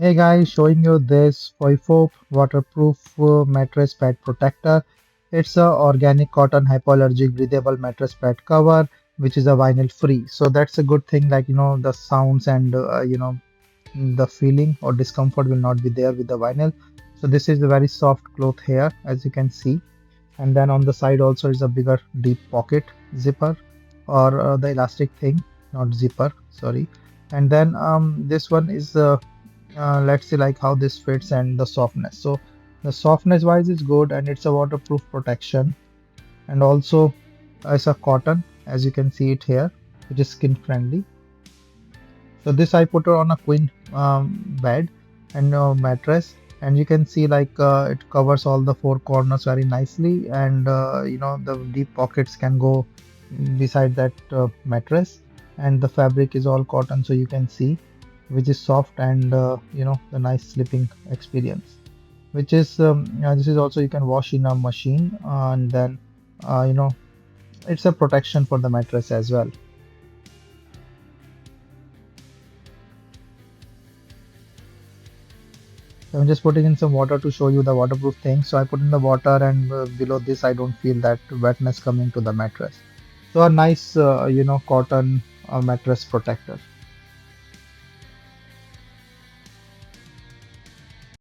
Hey guys, showing you this Foifop waterproof mattress pad protector. It's a organic cotton hypoallergenic breathable mattress pad cover, which is a vinyl free. So that's a good thing. Like the sounds and the feeling or discomfort will not be there with the vinyl. So this is a very soft cloth here, as you can see. And then on the side also is a bigger deep pocket zipper or the elastic thing, not zipper. Sorry. And then this one is let's see like how this fits and the softness. So the softness wise is good and it's a waterproof protection, and also it's a cotton, as you can see it here, which is skin friendly. So this I put it on a queen bed and mattress, and you can see like it covers all the four corners very nicely, and the deep pockets can go beside that mattress, and the fabric is all cotton, so you can see, which is soft and the nice sleeping experience. Which is this is also you can wash in a machine, and then uh, you know it's a protection for the mattress as well. So I'm just putting in some water to show you the waterproof thing. So I put in the water, and below this I don't feel that wetness coming to the mattress. So a nice cotton mattress protector.